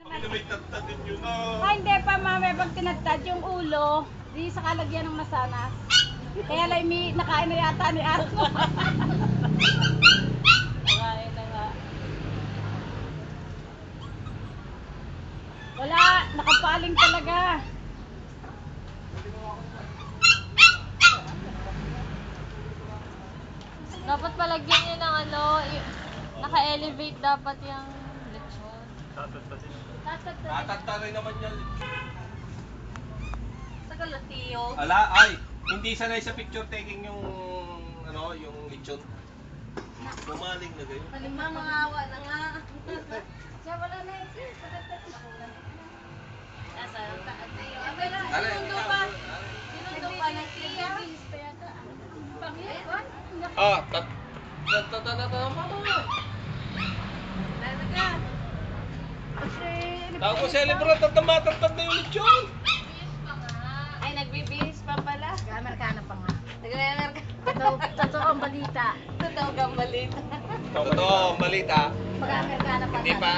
May tattadin yun na. Ay, hindi pa mami, pag tinatad yung ulo, di sa kalagyan ng masanas. Kaya lang may nakain na yata ni Arno. Nakain na nga. Wala, nakapaling talaga. Dapat palagyan niya ng ano, naka-elevate dapat yung lechon. Tatatadin. Tatad. Tatatagay naman yan. Sa kalatiyo. Ala, ay, hindi sanay sa picture taking yung, ano, yung lechon. Pumaling na gayon. Palima, mga awa na nga. Siya wala na yun. Nasa ang taas na yun. Dali, Sinundo ikaw, pa. dali. Sinundo pa ng tiya. Nagbibilis pa yata. Pangyayon. Ah, tatatama. Nasa ka. Kasi, Tapos celebrate at tumatatad na yung lechon. Ay, nagbibihis pa pala. Amerikana pa nga. Nagre-enerka. Totoo ang balita. Totoo kang balita. Totoo, ang balita. Mag-Amerikana pa. Hindi pa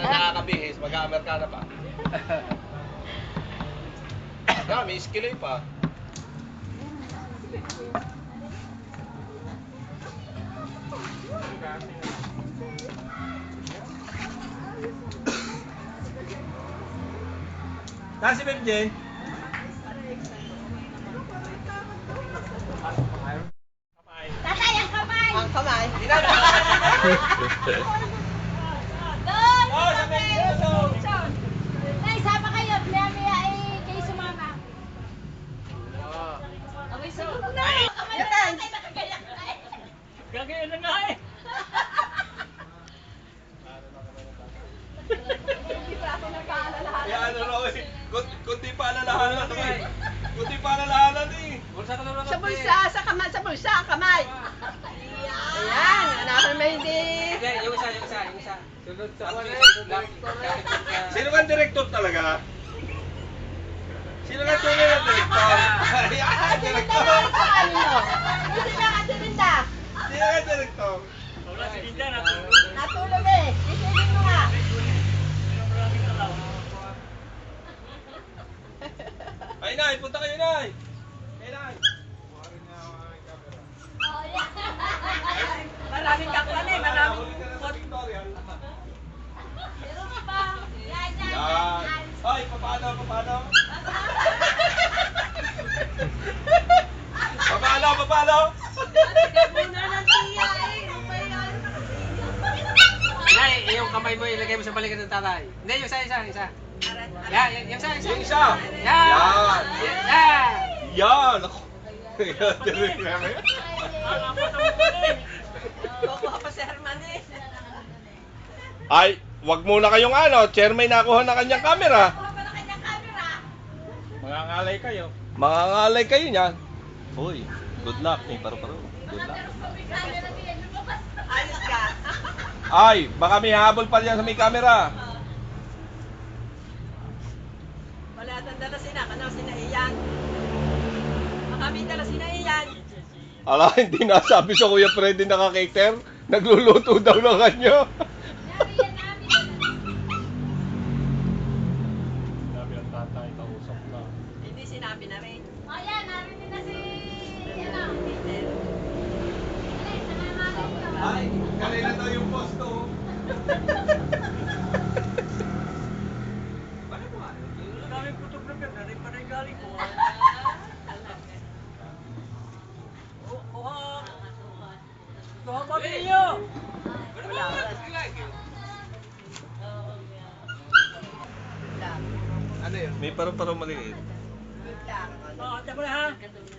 nakakabihis, mag-Amerikana pa. May iskilay pa. Kasi Ma'am Jen. Tatay, ang kamay! Ang kamay. Doon! Oh, sa Mendoza! Nay, sama kayo. Maya-maya kayo sumama. Abay, so. Yatan! Gagawin na nga eh. Kaya ano raw eh. Kunti pa alalahanan eh. Kunti pa alalahanan eh. Bulsa ka naman Sa bulsa, sa kamay, sa bulsa, kamay. Ayan, hanapin mo hindi. Yung isa. Sunod sa ano Sino ba ang director talaga? Sino nga tunay na director? Ayan, director. Ano? Hindi na ka tininda. Sino nga director? Natulog eh. Isipin mo nga. Ay, Nay, punta kayo, Nay. Ay, Nay. Maraming kaklan eh, maraming. Yan. Ay, paano? Paano? Muna ng tiya eh. Rupayan. Nay, yung kamay mo ilagay mo sa balikat ng tatay. Hindi, yung isa. Yan, yung isa. Yung isa. Yan. Yan. Yan. Yan. Ako. Yan, direct namin. Kukuha pa si Herman eh. Ay, wag muna kayong ano. Chairman nakuha na kanyang camera. Kuha pa na kanyang camera. Mangangalay kayo niyan. Uy, good luck. Paro-paro. Good luck. Ayos ka. Ay, baka may habol pa diyan sa may camera. Wala tanda na sina, sina Iyan. Makaming dala sina Iyan. Ala, hindi nasabi sa Kuya Freddy naka-cater. Nagluluto daw ng kanya. Sabi ang tatay, kausap na. Hindi sinabi na rin. O yan, narinig na si... Ano? Peter. Ay, kanina daw yung post to. Daming photographer na rin pa rin galing ko. Tuhabag ninyo! Ano yun? May parang maliit. Ate mo na ha!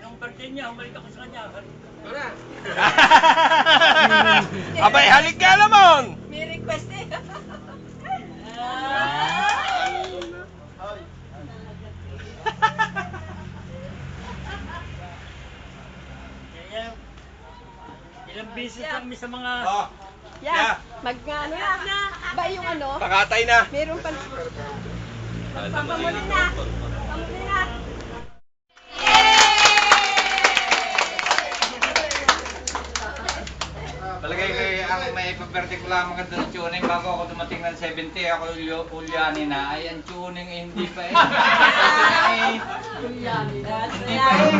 Yung birthday niya, humalik ako sa kanya. Wala! Abay, halik ka naman! May request eh. Kaya, ilang beses kami sa mga... Oh, Yan. Yeah. Mag-ano na. Ba yung ano? pakatay na. Meron pa. Pamuli na. Pamuli na. Palagay kay ang may pa-birthday ko lang maganda ng tuning bago ako dumating ng 70, ako ulyani na. Ay, ang tuning eh, hindi pa eh. Hindi pa eh.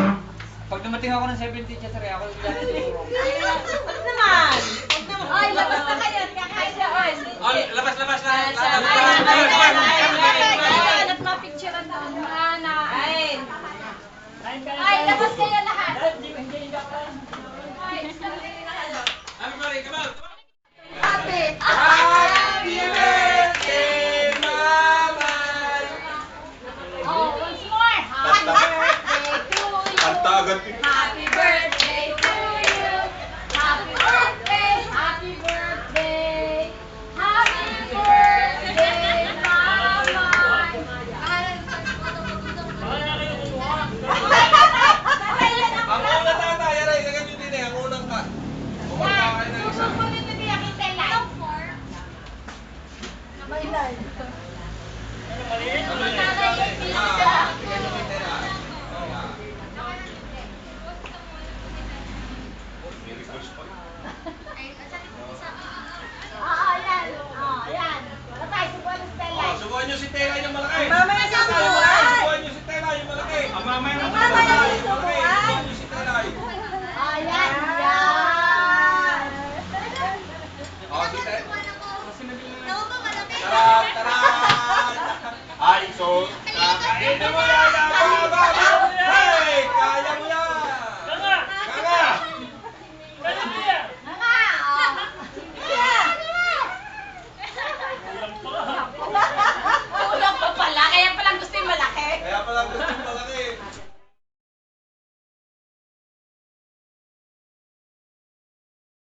Pag dumating ako ng 70, Chatri, ako ulyani siguro. Huwag naman. Ay, labas na kayo. Kakain na. Ay, Oh, labas na. nagpa-picturean na. Ay, labas kayo lahat. Happy birthday, come on.